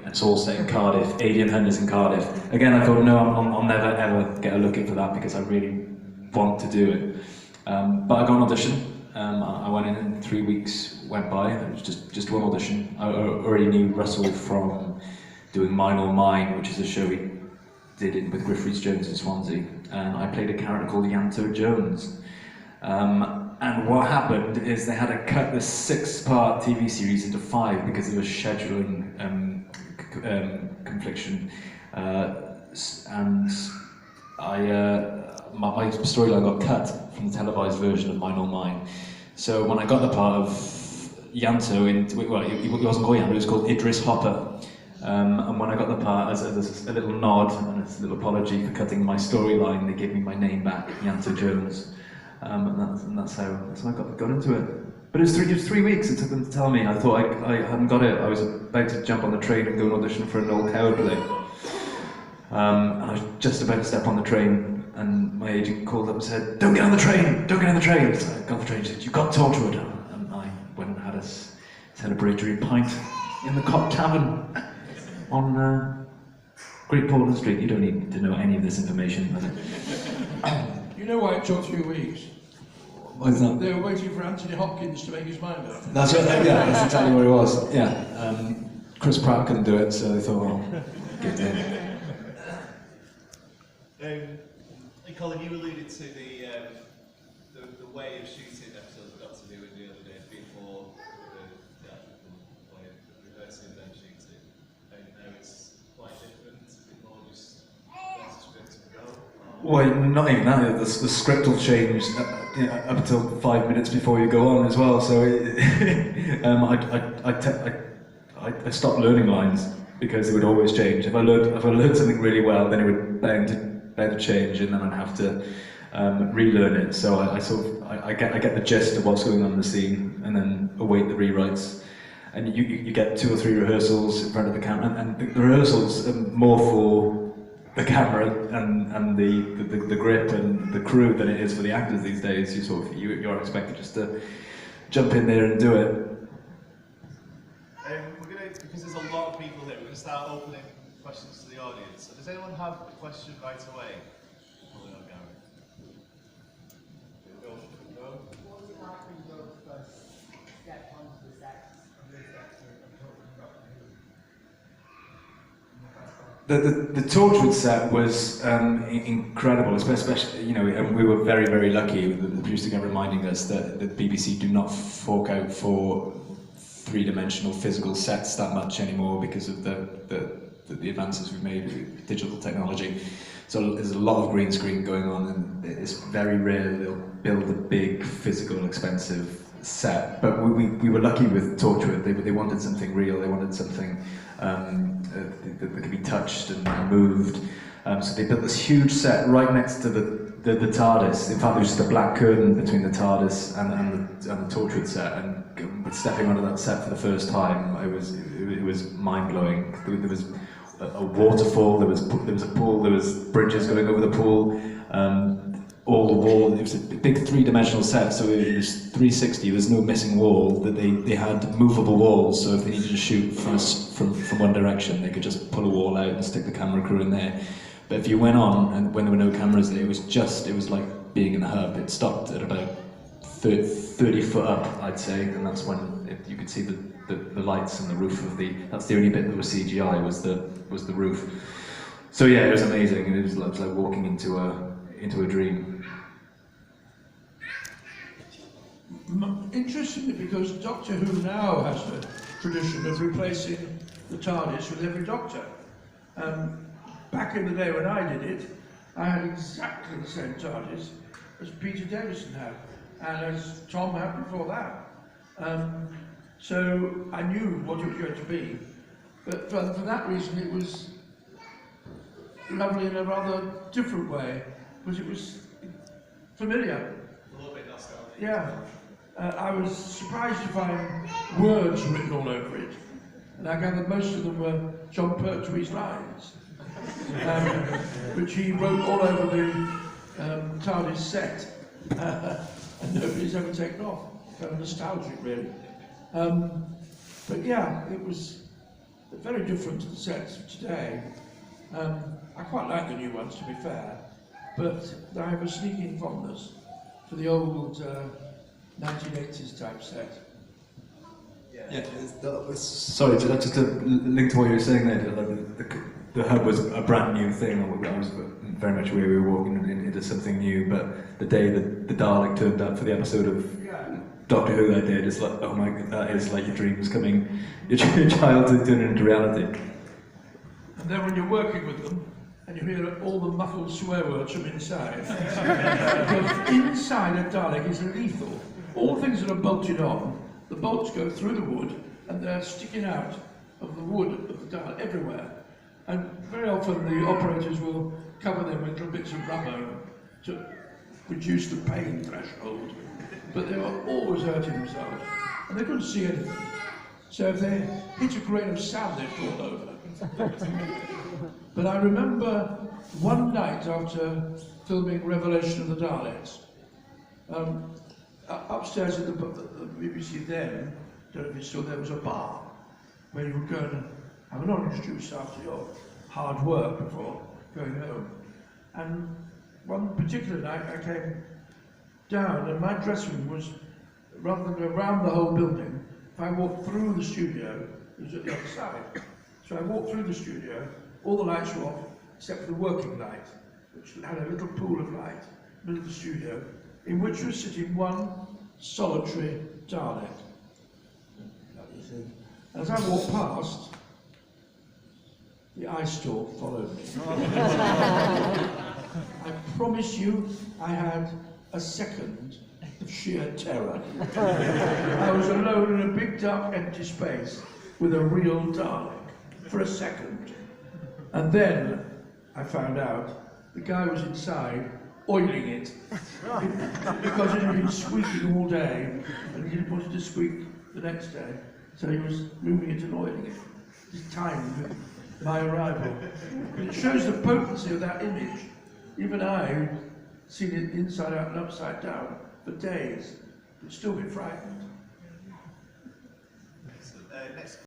It's all set in Cardiff, Alien Hunters in Cardiff. Again, I thought, no, I'll never ever get a look in for that because I really want to do it. But I got an audition. I went in and 3 weeks went by. It was just one audition. I already knew Russell from doing Mine or Mine, which is a show he did it with Griff Rhys-Jones in Swansea. And I played a character called Yanto Jones. And what happened is they had to cut this 6-part TV series into 5 because of a scheduling confliction. And my storyline got cut from the televised version of Mine or Mine. So when I got the part of Yanto, well, he wasn't called Yanto, it was called Idris Hopper. And when I got the part, as a little nod and as a little apology for cutting my storyline, they gave me my name back, Yanto Jones. And that's how I got into it. But it was 3 weeks it took them to tell me. I thought I hadn't got it. I was about to jump on the train and go and audition for an old coward play. And I was just about to step on the train, and my agent called up and said, "Don't get on the train! Don't get on the train!" So I got on the train and said, "You've got Torchwood." And I went and had a celebratory pint in the Cock Tavern on Great Portland Street. You don't need to know any of this information. You know why it took 3 weeks? Why is that? They were waiting for Anthony Hopkins to make his mind up. That's right, yeah, that's exactly what it was. Yeah. Chris Pratt couldn't do it, so they thought, well, get in. Colin, you alluded to the way of shooting episodes we got to do it the other day before the actual way of reversing and then shooting. And now it's quite different. Is it more just there's a script to go? Well, not even that. The script will change up until 5 minutes before you go on as well. So I stopped learning lines because it would always change. If I learned something really well, then it would bound to change, and then I'd have to relearn it. So I get the gist of what's going on in the scene, and then await the rewrites. And you get 2 or 3 rehearsals in front of the camera, and the rehearsals are more for the camera and the grip and the crew than it is for the actors these days. You're expected just to jump in there and do it. Because there's a lot of people here, we're going to start opening questions to the audience. So does anyone have a question right away? Probably not Gary. Go. What was it like when you first stepped onto the set of this episode and talking about The Torchwood set was incredible, especially, and we were very, very lucky. The producer kept reminding us that the BBC do not fork out for 3-dimensional physical sets that much anymore because of the advances we've made with digital technology. So there's a lot of green screen going on, and it's very rare they'll build a big, physical, expensive set. But we were lucky with Torchwood. They wanted something real. They wanted something that could be touched and moved. So they built this huge set right next to the TARDIS. In fact, there was just a black curtain between the TARDIS and the Torchwood set. And stepping onto that set for the first time, it was mind-blowing. There was a waterfall, there was a pool, there was bridges going over the pool. All the wall, it was a big 3-dimensional set, so it was 360. There's no missing wall. That they had movable walls, so if they needed to shoot from one direction, they could just pull a wall out and stick the camera crew in there. But if you went on, and when there were no cameras there, it was like being in a hub. It stopped at about 30 foot up, I'd say, and that's when you could see the lights and the roof of that's the only bit that was CGI, was the roof. So yeah, it was amazing. It was like walking into a dream. Interestingly, because Doctor Who now has the tradition of replacing the TARDIS with every Doctor. Back in the day when I did it, I had exactly the same TARDIS as Peter Davison had, and as Tom had before that. So I knew what it was going to be, but for that reason it was lovely in a rather different way, because it was familiar. A little bit nostalgic. Yeah. I was surprised to find words written all over it, and I gathered most of them were John Pertwee's lines, which he wrote all over the TARDIS set, and nobody's ever taken off. Kind of nostalgic, really. But yeah, it was They're very different to the sets of today. I quite like the new ones, to be fair, but I have a sneaking fondness for the old 1980s type set. Yeah, sorry, just to link to what you were saying there, the hub was a brand new thing. I was very much aware we were walking into something new, but the day that the Dalek turned up for the episode of Doctor Who that day, it's like, oh my god, that is like your dreams coming, your childhood turning into reality. And then when you're working with them, and you hear all the muffled swear words from inside, because inside a Dalek is lethal. All the things that are bolted on, the bolts go through the wood, and they're sticking out of the wood of the Dalek everywhere. And very often the operators will cover them with little bits of rubber to reduce the pain threshold. But they were always hurting themselves, and they couldn't see anything. So if they hit a grain of sand, they'd fall over. But I remember one night after filming Revelation of the Daleks, upstairs at the BBC then, don't know if it's still there, was a bar where you would go and have an orange juice after your hard work before going home. And one particular night I came down and my dressing room was, rather than go around the whole building, if I walked through the studio, it was at the other side. So I walked through the studio, all the lights were off, except for the working light, which had a little pool of light in the middle of the studio, in which was sitting one solitary Dalek. As I walked past, the eye stalk followed me. I promise you, I had a second of sheer terror. I was alone in a big dark empty space with a real Dalek for a second. And then I found out the guy was inside oiling it because it had been squeaking all day and he didn't want it to squeak the next day. So he was moving it and oiling it. It timed with my arrival. But it shows the potency of that image. Even I, who'd seen it inside out and upside down for days, would still be frightened. So, next